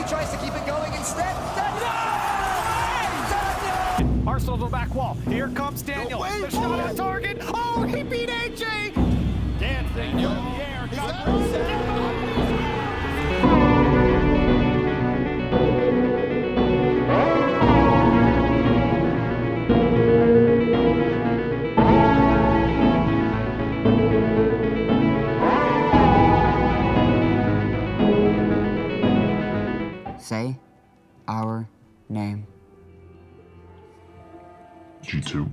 tries to keep it going instead. Arsenal to the back wall. Here comes Daniel. The shot at target. Oh, he beat AJ. Dancing in the air. Say our name. G2.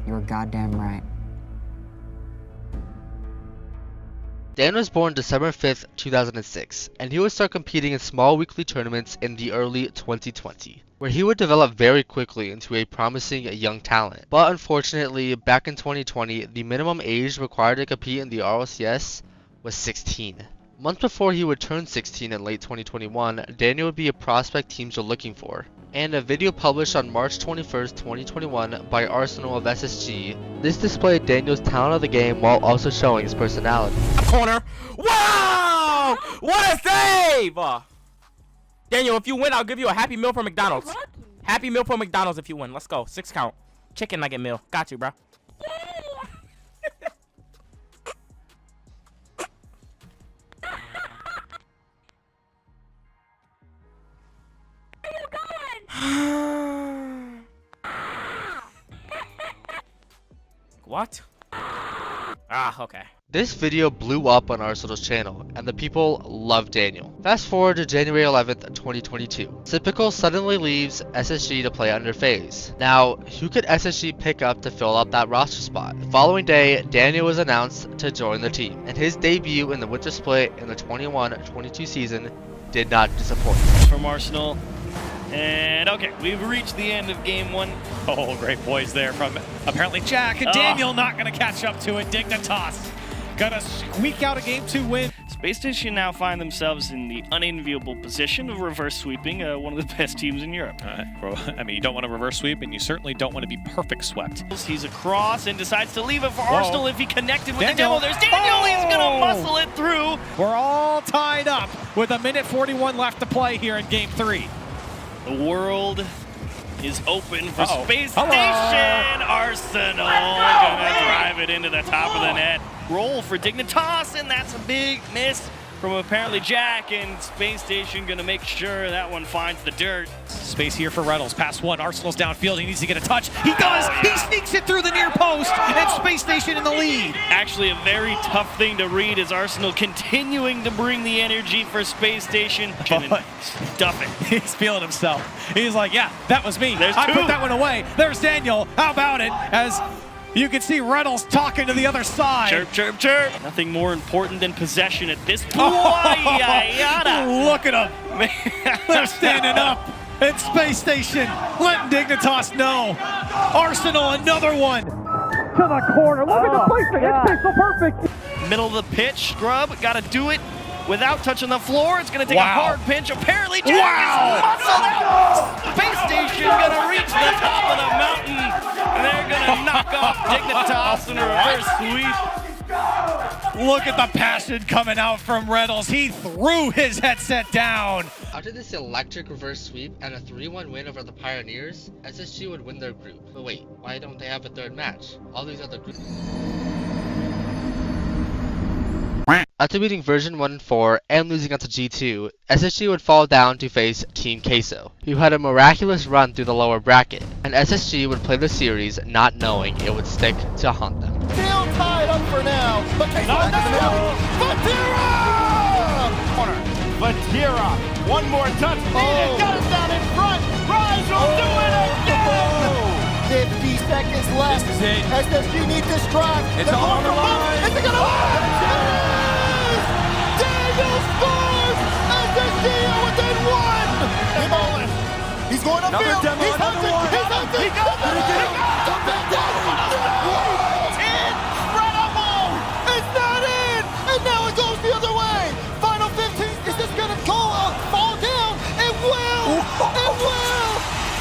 You're goddamn right. Dan was born December 5th, 2006, and he would start competing in small weekly tournaments in the early 2020, where he would develop very quickly into a promising young talent. But unfortunately, back in 2020, the minimum age required to compete in the RLCS was 16. Months before he would turn 16 in late 2021, Daniel would be a prospect teams are looking for. And a video published on March 21st, 2021 by Arsenal of SSG, this displayed Daniel's talent of the game while also showing his personality. Corner. Wow! What a save! Daniel, if you win, I'll give you a Happy Meal from McDonald's. Happy Meal from McDonald's if you win. Let's go. 6 count. Chicken nugget meal. Got you, bro. What? Ah, okay. This video blew up on Arsenal's channel, and the people loved Daniel. Fast forward to January 11th, 2022. Typical suddenly leaves SSG to play under FaZe. Now, who could SSG pick up to fill out that roster spot? The following day, Daniel was announced to join the team, and his debut in the winter split in the 21-22 season did not disappoint. From Arsenal. And okay, we've reached the end of game 1. Oh, great poise there from apparently Jack. And Daniel not going to catch up to it. Dignitas gonna squeak out a game 2 win. Space Station now find themselves in the unenviable position of reverse sweeping one of the best teams in Europe. I mean, you don't want to reverse sweep, and you certainly don't want to be perfect swept. He's across and decides to leave it for Arsenal if he connected with Daniel. the demo. There's Daniel, he's gonna muscle it through. We're all tied up with 1:41 left to play here in game 3. The world is open for Space Station. Arsenal gonna drive it into the top of the net. Roll for Dignitas, and that's a big miss from apparently Jack, and Space Station gonna make sure that one finds the dirt. Space here for Reynolds. Pass 1. Arsenal's downfield. He needs to get a touch. He does. He sneaks it through the near post, and Space Station in the lead. Actually, a very tough thing to read is Arsenal continuing to bring the energy for Space Station. Stuff it. He's feeling himself. He's like, yeah, that was me. There's I two. put that one away. There's Daniel. How about it? As you can see Reynolds talking to the other side. Chirp, chirp, chirp. Nothing more important than possession at this point. Look at them. They're standing up at Space Station, letting Dignitas know. Arsenal, another one. To the corner. Look at the placement. It's so perfect. Middle of the pitch, Scrub. Got to do it without touching the floor. It's going to take a hard pinch. Apparently, Jack is muscled out. Space Station going to reach the top of the mountain. And they're going to knock off Dignitas in a reverse sweep. Look at the passion coming out from Reynolds. He threw his headset down. After this electric reverse sweep and a 3-1 win over the Pioneers, SSG would win their group. But wait, why don't they have a third match? All these other groups. After beating version 1 and 4 and losing out to G2, SSG would fall down to face Team Queso, who had a miraculous run through the lower bracket, and SSG would play the series not knowing it would stick to haunt them. Still tied up for now, but Vatira, one more touch. Oh. Got us down in front. Rise will do it again. 50 seconds left. This is it. SSG needs this drive. It's all on the line. Is it gonna win? Daniel scores. SSG within 1. He's going upfield. He's hunting. He's hunting. He got it. Incredible. It's not in. And now it goes the other way. Final 15. Is this gonna go fall down? It will. It will.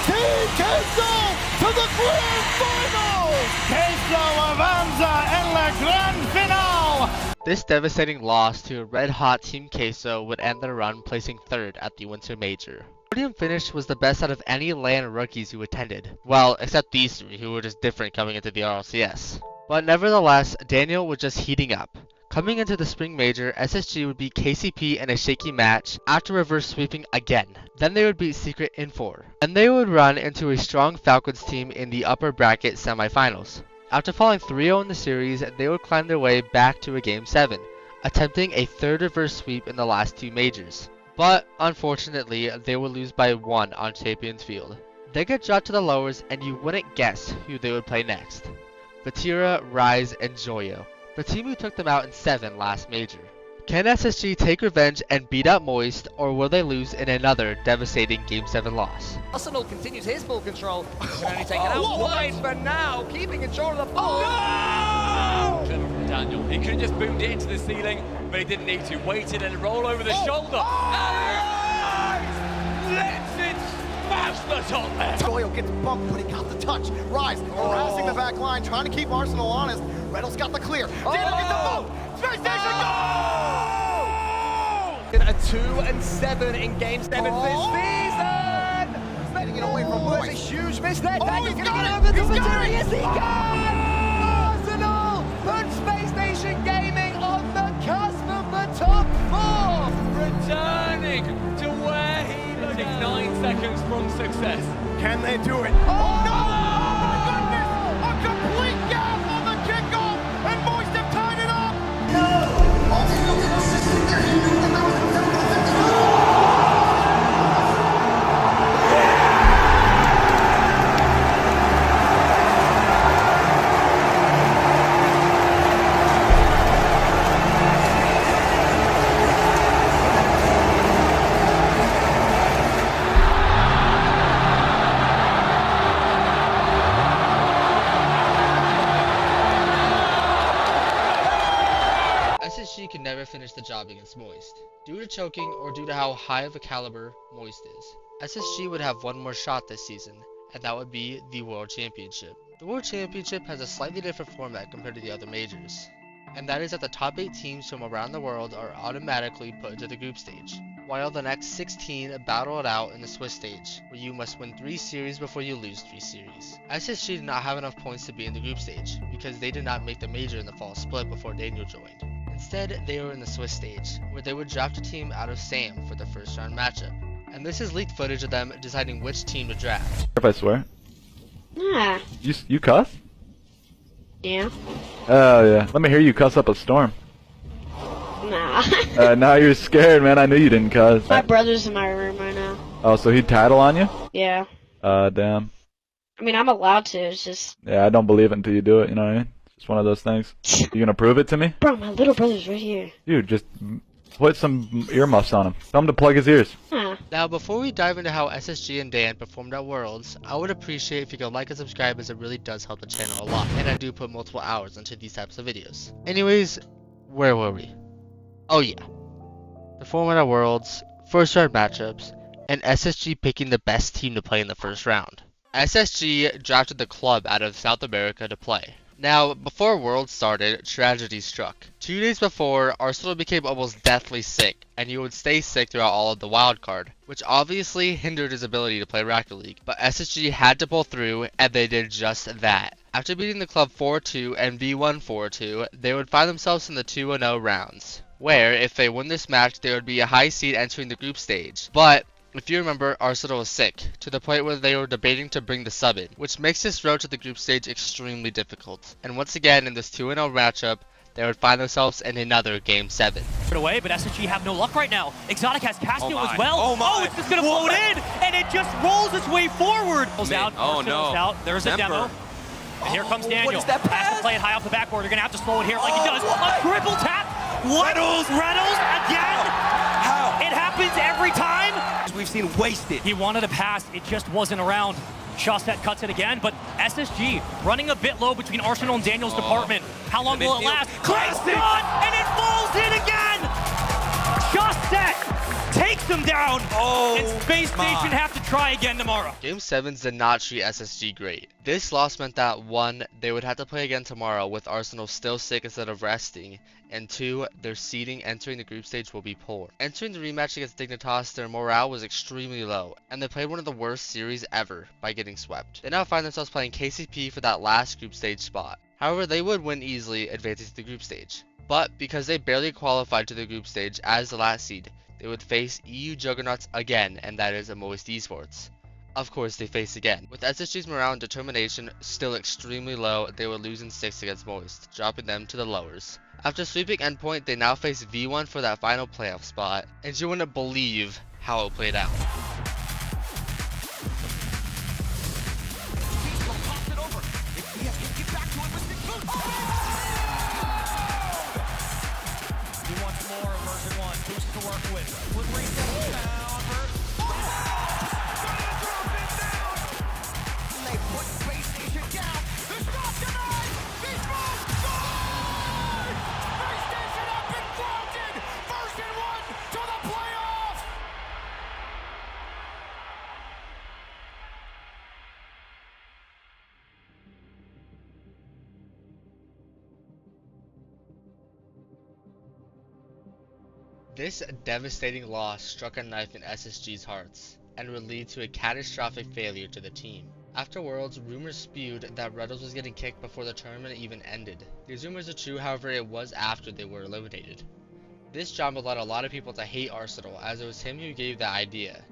Team Queso to the grand final. Queso avanza en la gran final. This devastating loss to a red-hot Team Queso would end their run placing 3rd at the Winter Major. The podium finish was the best out of any LAN rookies who attended. Well, except these 3 who were just different coming into the RLCS. But nevertheless, Daniel was just heating up. Coming into the Spring Major, SSG would beat KCP in a shaky match after reverse sweeping again. Then they would beat Secret in 4. And they would run into a strong Falcons team in the upper bracket semifinals. After falling 3-0 in the series, they would climb their way back to a Game 7, attempting a 3rd reverse sweep in the last 2 majors. But unfortunately, they would lose by 1 on Champions Field. They get dropped to the lowers and you wouldn't guess who they would play next. Vatira, Rise, and Joyo, the team who took them out in 7 last major. Can SSG take revenge and beat up Moist, or will they lose in another devastating Game 7 loss? Arsenal continues his ball control. Only taken out wide for now, keeping control of the ball. No! Clever from Daniel. He could have just boomed it into the ceiling, but he didn't need to. Waited and roll over the shoulder. Let's it smash the top left. Doyle gets bumped, but he got the touch. Rise, harassing the back line, trying to keep Arsenal honest. Reynolds got the clear. Daniel gets the bump. Space Station goal! A 2-7 in Game 7 this season. Getting it away from It's a Moist. huge miss there. Daniel's he's gonna got get it! over the He's got Vatira. it! Yes, he can! Arsenal put Space Station Gaming on the cusp of the top 4. Returning to where he began. 9 seconds from success. Can they do it? Oh, no! Oh, my goodness! A complete gap on the kickoff, and Moist have tied it up! SSG could never finish the job against Moist, due to choking or due to how high of a caliber Moist is. SSG would have one more shot this season, and that would be the World Championship. The World Championship has a slightly different format compared to the other majors, and that is that the top 8 teams from around the world are automatically put into the group stage, while the next 16 battle it out in the Swiss stage, where you must win 3 series before you lose 3 series. SSG did not have enough points to be in the group stage, because they did not make the major in the fall split before Daniel joined. Instead, they were in the Swiss stage, where they would draft a team out of SAM for the first round matchup. And this is leaked footage of them deciding which team to draft. If I swear. Nah. You cuss? Yeah. Oh yeah. Let me hear you cuss up a storm. Nah. Now you're scared, man. I knew you didn't cuss. My brother's in my room right now. Oh, so he'd tattle on you? Yeah. Damn. I mean, I'm allowed to. It's just. Yeah, I don't believe it until you do it. You know what I mean? It's one of those things. You gonna prove it to me? Bro, my little brother's right here. Dude, just put some earmuffs on him. Tell him to plug his ears. Huh. Now, before we dive into how SSG and Dan performed at Worlds, I would appreciate if you could like and subscribe, as it really does help the channel a lot, and I do put multiple hours into these types of videos. Anyways, where were we? Oh yeah. The format at Worlds, first round matchups, and SSG picking the best team to play in the first round. SSG drafted the club out of South America to play. Now, before Worlds started, tragedy struck. 2 days before, Arsenal became almost deathly sick, and he would stay sick throughout all of the wildcard, which obviously hindered his ability to play Rocket League. But SSG had to pull through, and they did just that. After beating the club 4-2 and V1 4-2, they would find themselves in the 2-0 rounds, where, if they win this match, they would be a high seed entering the group stage. But if you remember, Arsenal was sick, to the point where they were debating to bring the sub in, which makes this road to the group stage extremely difficult. And once again, in this 2-0 matchup, they would find themselves in another Game 7. Away, but SSG have no luck right now. Exotic has Castillo as well. Oh my. It's just gonna float in, and it just rolls its way forward. Out. Oh no. Out. There's a demo. And here comes Daniel. What is that pass? Has to play it high off the backboard. They're gonna have to slow it here like he does. A triple tap. What? Reynolds again. How? It happens every time. We've seen wasted. He wanted a pass. It just wasn't around. Shawset cuts it again, but SSG running a bit low between Arsenal and Daniel's department. How long will it last? Great shot, and it falls in again. Shawset takes them down, and Space Station have to try again tomorrow. Game 7s did not treat SSG great. This loss meant that 1. They would have to play again tomorrow with Arsenal still sick instead of resting, and 2. Their seeding entering the group stage will be poor. Entering the rematch against Dignitas, their morale was extremely low, and they played one of the worst series ever by getting swept. They now find themselves playing KCP for that last group stage spot. However, they would win easily, advancing to the group stage. But because they barely qualified to the group stage as the last seed, they would face EU juggernauts again, and that is Moist Esports. Of course, they face again. With SSG's morale and determination still extremely low, they would lose in 6 against Moist, dropping them to the lowers. After sweeping Endpoint, they now face V1 for that final playoff spot, and you wouldn't believe how it played out. This devastating loss struck a knife in SSG's hearts, and would lead to a catastrophic failure to the team. After Worlds, rumors spewed that Reddles was getting kicked before the tournament even ended. These rumors are true, however it was after they were eliminated. This drama led a lot of people to hate Arsenal, as it was him who gave the idea.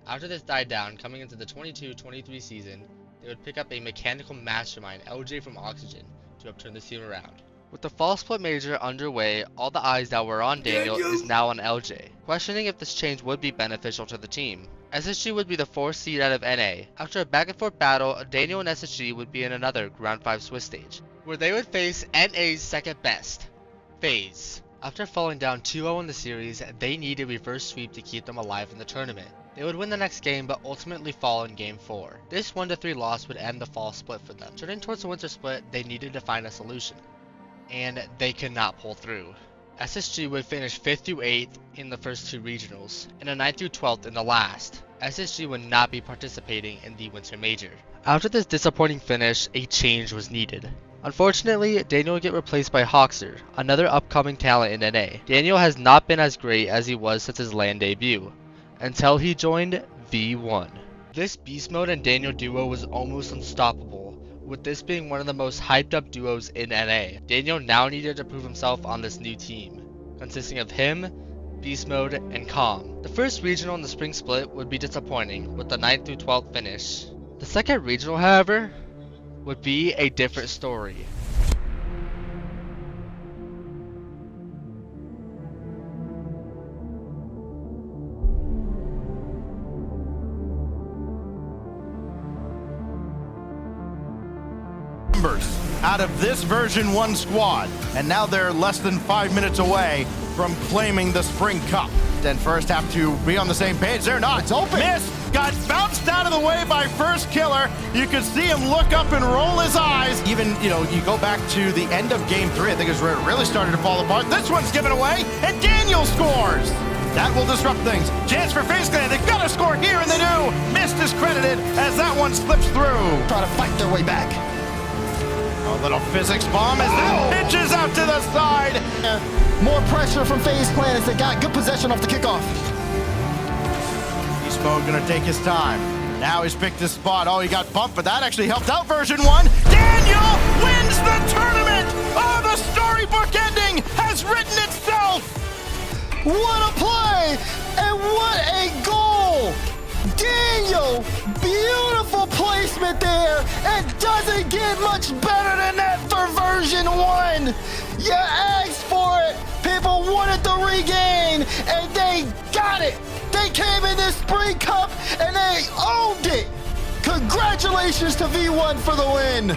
After this died down, coming into the 22-23 season, they would pick up a mechanical mastermind, LJ from Oxygen, to upturn the team around. With the fall split major underway, all the eyes that were on Daniel is now on LJ, questioning if this change would be beneficial to the team. SSG would be the 4th seed out of NA. After a back and forth battle, Daniel and SSG would be in another Round 5 Swiss stage, where they would face NA's second best, FaZe. After falling down 2-0 in the series, they needed a reverse sweep to keep them alive in the tournament. They would win the next game, but ultimately fall in Game 4. This 1-3 loss would end the fall split for them. Turning towards the winter split, they needed to find a solution, and they could not pull through. SSG would finish 5th through 8th in the first 2 regionals, and a 9th through 12th in the last. SSG would not be participating in the winter major. After this disappointing finish, a change was needed. Unfortunately, Daniel would get replaced by Hoxer, another upcoming talent in NA. Daniel has not been as great as he was since his LAN debut, until he joined V1. This Beast Mode and Daniel duo was almost unstoppable, with this being one of the most hyped up duos in NA. Daniel now needed to prove himself on this new team, consisting of him, Beast Mode, and Calm. The first regional in the spring split would be disappointing, with the 9th through 12th finish. The second regional, however, would be a different story. Out of this version 1 squad, and now they're less than 5 minutes away from claiming the Spring Cup. Then first have to be on the same page. They're not. It's open. Miss got bounced out of the way by First Killer. You could see him look up and roll his eyes. Even, you go back to the end of Game 3, I think is where it really started to fall apart. This one's given away, and Daniel scores. That will disrupt things. Chance for FaZe Clan. They've got to score here, and they do. Miss discredited as that one slips through. Try to fight their way back. A little physics bomb as it pitches out to the side. More pressure from FaZe Clan as they got good possession off the kickoff. Beast Mode gonna take his time. Now he's picked his spot. Oh, he got bumped, but that actually helped out version 1. Daniel wins the tournament! Oh, the storybook ending has written itself! What a play! And what a goal! Daniel, beautiful placement there. It doesn't get much better than that for version 1. You asked for it. People wanted the regain, and they got it. They came in this Spring Cup, and they owned it. Congratulations to V1 for the win.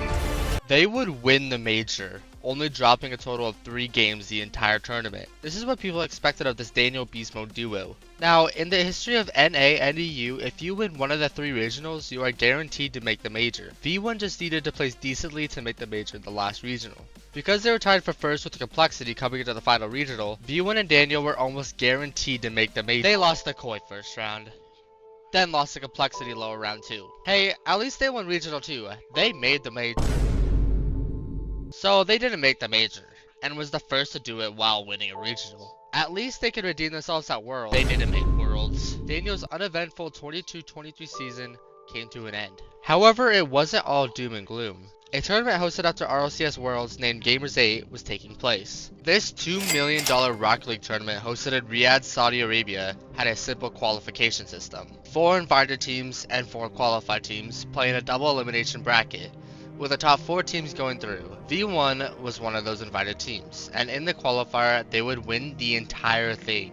They would win the major, only dropping a total of 3 games the entire tournament. This is what people expected of this Daniel Beast Mode duo. Now, in the history of NA and EU, if you win one of the 3 regionals, you are guaranteed to make the major. V1 just needed to place decently to make the major in the last regional. Because they were tied for first with the Complexity coming into the final regional, V1 and Daniel were almost guaranteed to make the major. They lost the Koi first round, then lost the Complexity lower round 2. Hey, at least they won regional 2. They made the major. So they didn't make the major, and was the first to do it while winning a regional. At least they could redeem themselves at Worlds. They didn't make Worlds. Daniel's uneventful 22-23 season came to an end. However, it wasn't all doom and gloom. A tournament hosted after RLCS Worlds named Gamers 8 was taking place. This $2 million Rocket League tournament hosted in Riyadh, Saudi Arabia had a simple qualification system. 4 invited teams and 4 qualified teams playing a double elimination bracket, with the top 4 teams going through. V1 was one of those invited teams, and in the qualifier they would win the entire thing,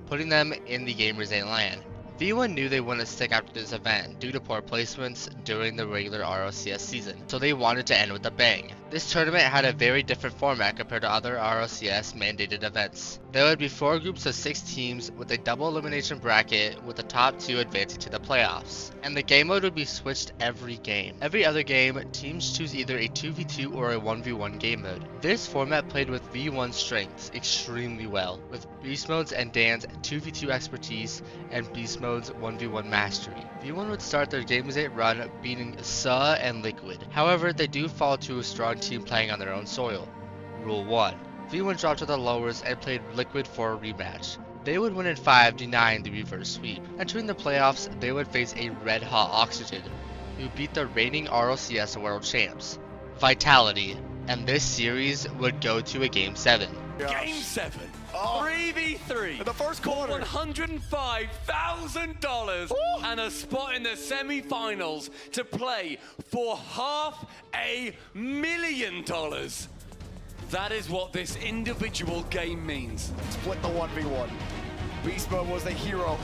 putting them in the Gamers 8 LAN. V1 knew they wouldn't stick after this event due to poor placements during the regular RLCS season, so they wanted to end with a bang. This tournament had a very different format compared to other RLCS mandated events. There would be 4 groups of 6 teams with a double elimination bracket with the top 2 advancing to the playoffs, and the game mode would be switched every game. Every other game, teams choose either a 2v2 or a 1v1 game mode. This format played with V1's strengths extremely well, with Beast Mode's and Dan's 2v2 expertise and Beast Mode's 1v1 mastery. V1 would start their Gamers 8 run beating SA and Liquid. However, they do fall to a strong team playing on their own soil. Rule 1. V1 dropped to the lowers and played Liquid for a rematch. They would win in 5, denying the reverse sweep. Entering the playoffs, they would face a red-hot Oxygen, who beat the reigning RLCS World Champs, Vitality, and this series would go to a Game 7. Game 7. 3v3 in the first quarter. $105,000 and a spot in the semi-finals to play for $500,000. That is what this individual game means. Split the 1v1. Beast Mode was the hero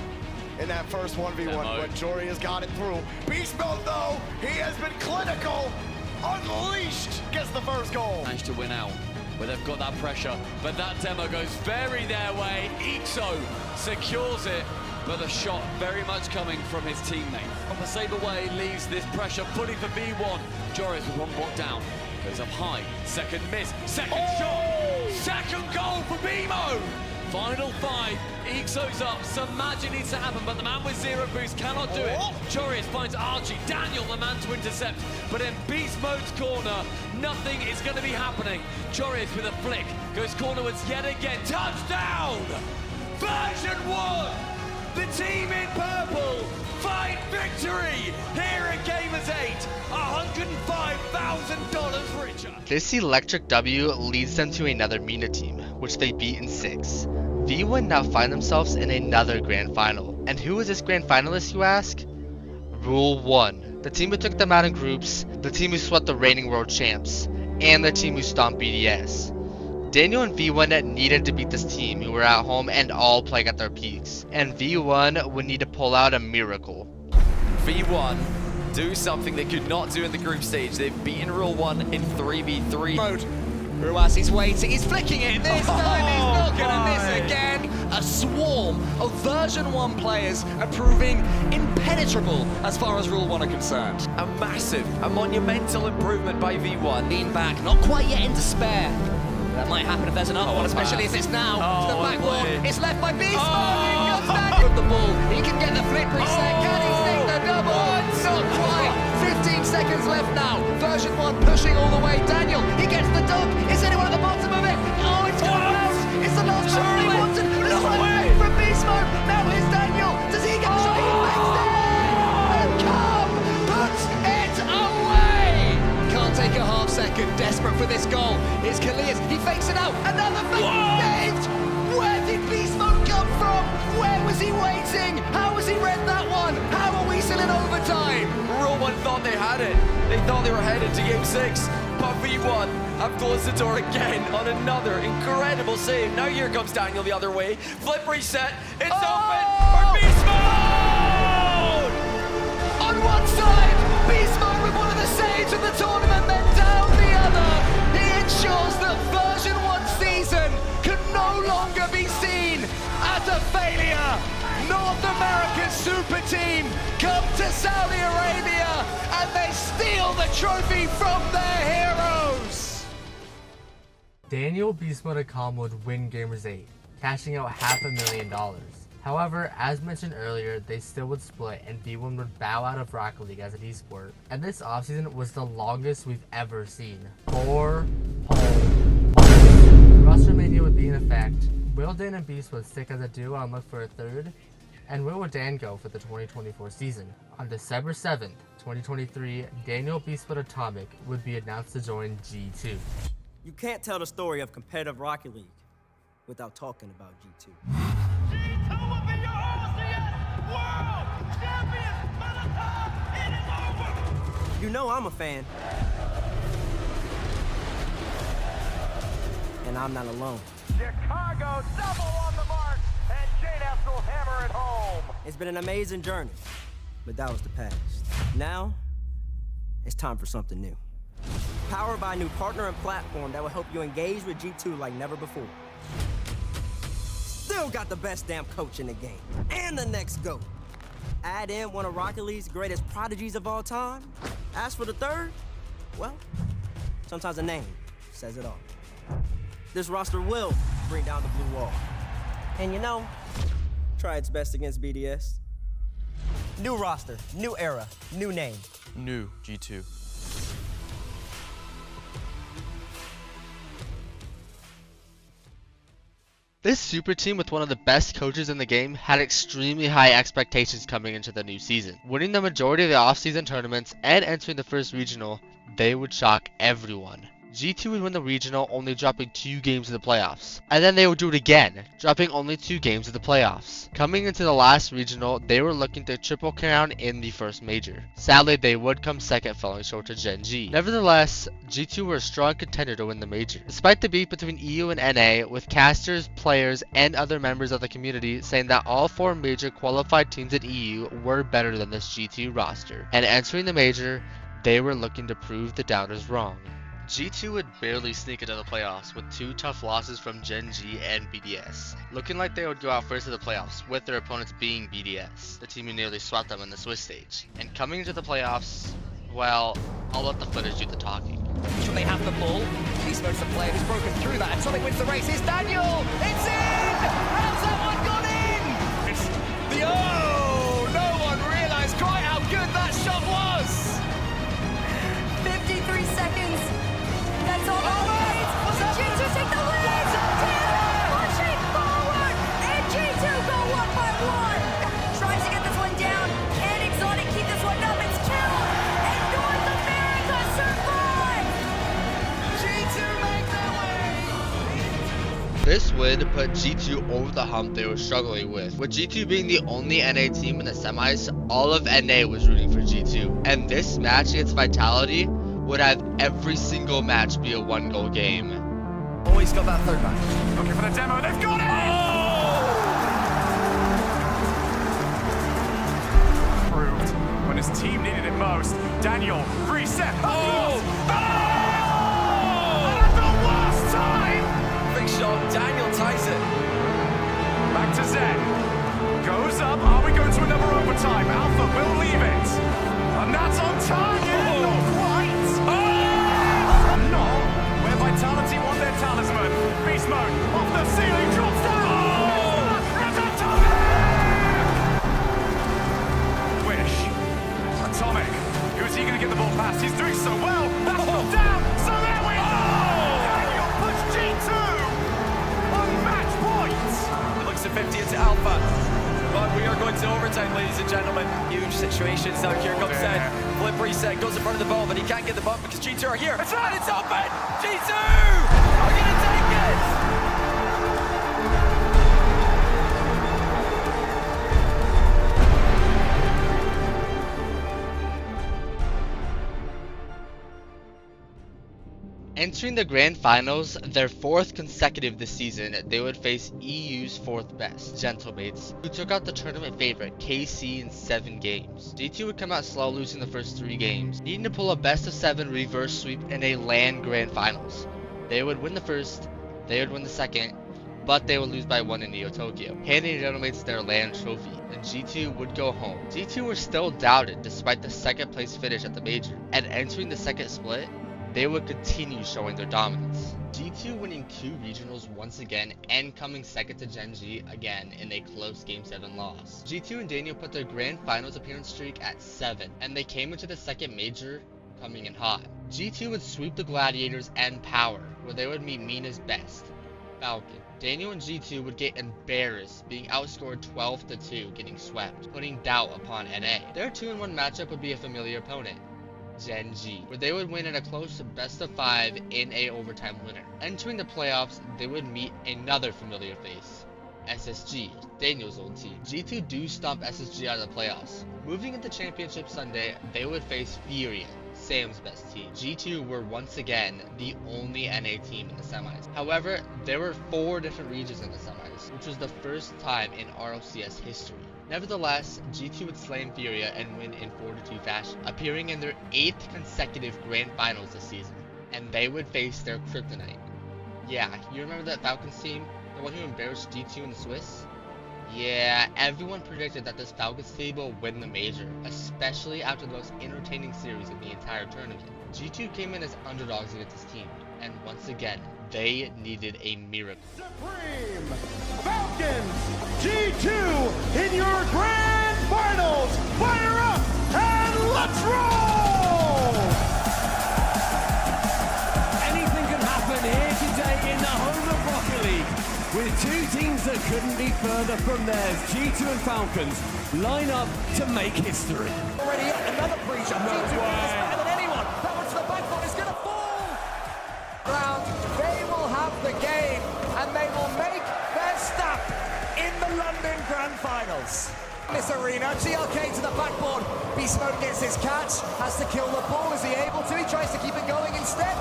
in that first 1v1, but Jory has got it through. Beast Mode, though, he has been clinical. Unleashed gets the first goal. Managed to win out, but they've got that pressure. But that demo goes very their way. Ixo secures it, but the shot very much coming from his teammate. From the Saber way leaves this pressure fully for V1. Joris with 1 block down. Goes up high, second miss, second shot, second goal for BMO! Final 5, Ixo's up, some magic needs to happen, but the man with 0 boost cannot do it. Joris finds Archie, Daniel the man to intercept, but in Beast Mode's corner, nothing is going to be happening. Joris with a flick, goes cornerwards yet again, touchdown! Version 1! The team in purple find victory here at Gamers 8, $105,000 richer. This electric W leads them to another MENA team, which they beat in 6. V1 now find themselves in another grand final. And who is this grand finalist, you ask? Rule 1. The team who took them out in groups, the team who swept the reigning world champs, and the team who stomped BDS. Daniel and V1 needed to beat this team who were at home and all playing at their peaks, and V1 would need to pull out a miracle. V1 do something they could not do in the group stage. They've beaten Rule 1 in 3v3 mode. Ruas, he's waiting, he's flicking it, this time he's not gonna miss again. A swarm of version 1 players are proving impenetrable as far as Rule 1 are concerned. A massive, a monumental improvement by V1. Lean back, not quite yet in despair. That might happen if there's another one, especially if it's now. To the back wall, it's left by Beast Mode. Comes back with the ball. He can get the flip reset. Can he sing the double? Not quite. 15 seconds left now. Version 1 pushing all the way. Daniel, he gets the dunk. Is anyone at the bottom of it? Oh, it's gone out. It's the last shot he wanted. Look away from Beast Mode. Now here's Daniel. Does he get the shot? He makes it. And Cobb puts it away. Can't take a half second. Desperate for this goal. Here's Kalias. He fakes it out. Another fake. Saved. Where did Beast Mode come from? Where was he waiting? How has he read that one? How are we still in overtime? Rule 1 thought they had it. They thought they were headed to Game 6. But V1 have closed the door again on another incredible save. Now here comes Daniel the other way. Flip reset. It's open for Beast Mode! On one side, Beast Mode with one of the saves of the tournament, then down the other. He ensures that version 1 season can no longer be seen as a failure. North American super team come to Saudi Arabia and they steal the trophy from their heroes. Daniel Beast Mode Akam would win Gamers 8, cashing out $500,000. However, as mentioned earlier, they still would split and B1 would bow out of Rocket League as an esport. And this offseason was the longest we've ever seen. 4 whole months. Roster mania would be in effect. Will, Dan, and Beast would stick as a duo and look for a third. And where would Dan go for the 2024 season? On December 7th, 2023, Daniel Beast Mode Atomic would be announced to join G2. You can't tell the story of competitive Rocket League without talking about G2. G2 will be your RCS World Champions by the time it is over! You know I'm a fan. And I'm not alone. Chicago double on the mark, and JNF will hammer it home. It's been an amazing journey, but that was the past. Now, it's time for something new. Powered by a new partner and platform that will help you engage with G2 like never before. Still got the best damn coach in the game, and the next GOAT. Add in one of Rocket League's greatest prodigies of all time. As for the third, well, sometimes a name says it all. This roster will bring down the blue wall. And you know, try its best against BDS. New roster, new era, new name. New G2. This super team with one of the best coaches in the game had extremely high expectations coming into the new season. Winning the majority of the off-season tournaments and entering the first regional, they would shock everyone. G2 would win the regional, only dropping 2 games in the playoffs. And then they would do it again, dropping only 2 games in the playoffs. Coming into the last regional, they were looking to triple crown in the first major. Sadly, they would come second, falling short to Gen G. Nevertheless, G2 were a strong contender to win the major. Despite the beef between EU and NA, with casters, players, and other members of the community saying that all 4 major qualified teams in EU were better than this G2 roster. And entering the major, they were looking to prove the doubters wrong. G2 would barely sneak into the playoffs with 2 tough losses from Gen G and BDS, looking like they would go out first in the playoffs, with their opponents being BDS, the team who nearly swept them in the Swiss stage. And coming into the playoffs, well, I'll let the footage do the talking. Should they have the ball? Beast Mode's the player who's broken through that. Atomic wins the race. It's Daniel! It's in! How's that one got in? It's the no one realized quite how good that shot was! 53 seconds. That's all it needs. G2 take the lead. Taylor pushing forward, and G2 go 1 by 1. Tries to get this one down. Can Exotic keep this one up? It's killed, and North America survives. G2 make their way! This win put G2 over the hump they were struggling with G2 being the only NA team in the semis. All of NA was rooting for G2, and this match against Vitality would have every single match be a 1-goal game. Always got that third match. Looking for the demo, they've got it! Proved when his team needed it most. Daniel, reset. Oh! At the last time! Big shot, Daniel ties it. Back to Zen. Goes up, are we going to another overtime? Alpha will leave it. And that's on target! Not quite! Not where Vitality won their talisman. Beast Mode off the ceiling, drops down! Wish. Atomic. Who's he going to get the ball past? He's doing so well! That's not down! So there we go! Daniel puts G2 on match point! It looks at 50 into Alpha. But we are going to overtime, ladies and gentlemen. Huge situations. Now here comes Zen. Flip reset, goes in front of the ball, but he can't get the bump because G2 are here. And it's open! G2 are going to take it! Entering the grand finals, their 4th consecutive this season, they would face EU's 4th best, Gentlemates, who took out the tournament favorite, KC, in 7 games. G2 would come out slow, losing the first 3 games, needing to pull a best of 7 reverse sweep in a LAN grand finals. They would win the first, they would win the second, but they would lose by 1 in Neo Tokyo, handing Gentlemates their LAN trophy, and G2 would go home. G2 were still doubted despite the 2nd place finish at the major, and entering the second split, they would continue showing their dominance. G2 winning 2 regionals once again and coming second to Gen G again in a close Game 7 loss. G2 and Daniel put their grand finals appearance streak at 7, and they came into the second major coming in hot. G2 would sweep the Gladiators and Power, where they would meet Mina's best, Falcon. Daniel and G2 would get embarrassed, being outscored 12-2, getting swept, putting doubt upon NA. Their 2-1 matchup would be a familiar opponent, Gen G, where they would win in a close best-of-5 in a overtime winner. Entering the playoffs, they would meet another familiar face, SSG, Daniel's old team. G2 do stomp SSG out of the playoffs. Moving into Championship Sunday, they would face Furia, Sam's best team. G2 were once again the only NA team in the semis. However, there were 4 different regions in the semis, which was the first time in RLCS history. Nevertheless, G2 would slam Furia and win in 4-2 fashion, appearing in their 8th consecutive grand finals this season, and they would face their kryptonite. Yeah, you remember that Falcons team? The one who embarrassed G2 in the Swiss? Yeah, everyone predicted that this Falcons team will win the major, especially after the most entertaining series in the entire tournament. G2 came in as underdogs against this team, and once again, they needed a miracle. Supreme Falcons G2 in your grand finals. Fire up and let's roll! Anything can happen here today in the home of Rocket League, with 2 teams that couldn't be further from theirs. G2 and Falcons line up to make history. Already another pre-shot. G2 is better than anyone. That one to the backboard is going to fall. Round, they will have the game and they will make their stamp in the London Grand Finals. This arena, TLK to the backboard. Beast Mode gets his catch, has to kill the ball. Is he able to? He tries to keep it going instead.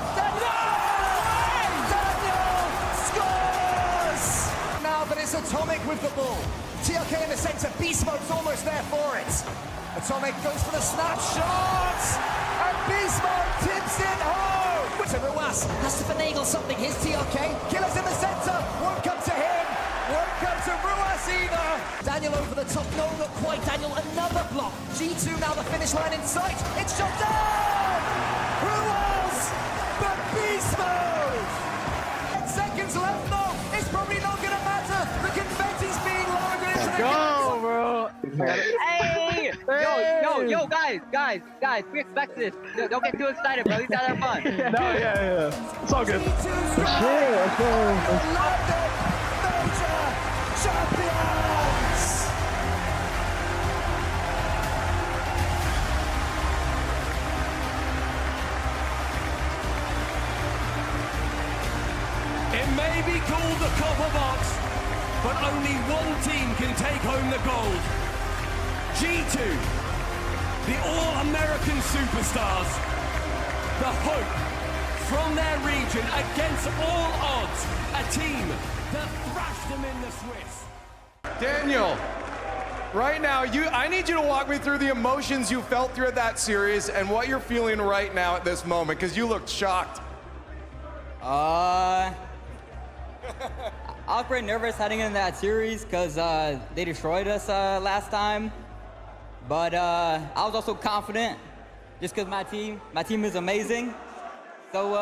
But it's Atomic with the ball. TLK in the center, Beast Mode's almost there for it. Atomic goes for the snapshot, and Beast Mode tips it home. To Ruas, has to finagle something. Here's TLK, Killer's in the center, won't come to him, won't come to Ruas either. Daniel over the top, no, not quite Daniel, another block. G2 now the finish line in sight, it's shot down! Ruas, but Beast Mode! 10 seconds left though, it's probably not gonna matter. The confetti's being lowered into the Go, bro! Hey! Yo, guys, we expect this. Don't get too excited, bro. These guys are fun. No, yeah. It's all good. London Major Champions! It may be called the Copper Box, but only one team can take home the gold. G2, the All-American Superstars, the hope from their region against all odds, a team that thrashed them in the Swiss. Daniel, right now, I need you to walk me through the emotions you felt through that series and what you're feeling right now at this moment, because you looked shocked. I was pretty nervous heading into that series because they destroyed us last time. But I was also confident just because my team is amazing. So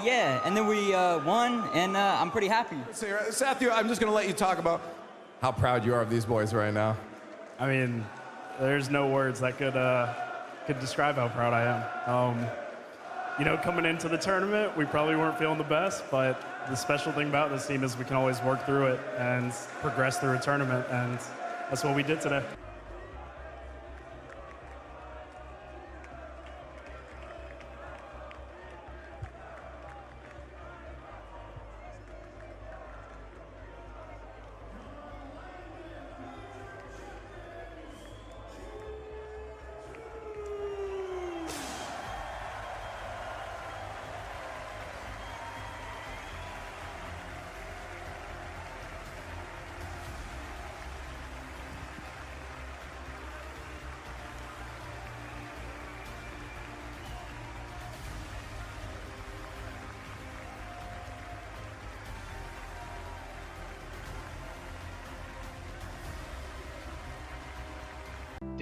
yeah, and then we won, and I'm pretty happy. Sathu, I'm just gonna let you talk about how proud you are of these boys right now. I mean, there's no words that could describe how proud I am. You know, coming into the tournament, we probably weren't feeling the best, but the special thing about this team is we can always work through it and progress through a tournament, and that's what we did today.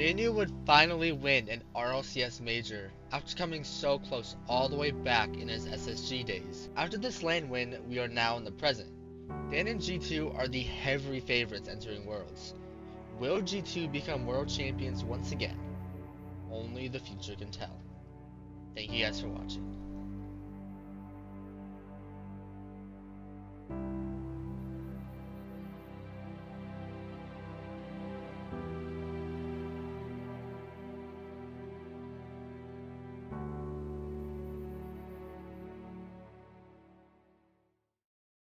Daniel would finally win an RLCS major after coming so close all the way back in his SSG days. After this LAN win, we are now in the present. Dan and G2 are the heavy favorites entering Worlds. Will G2 become world champions once again? Only the future can tell. Thank you guys for watching.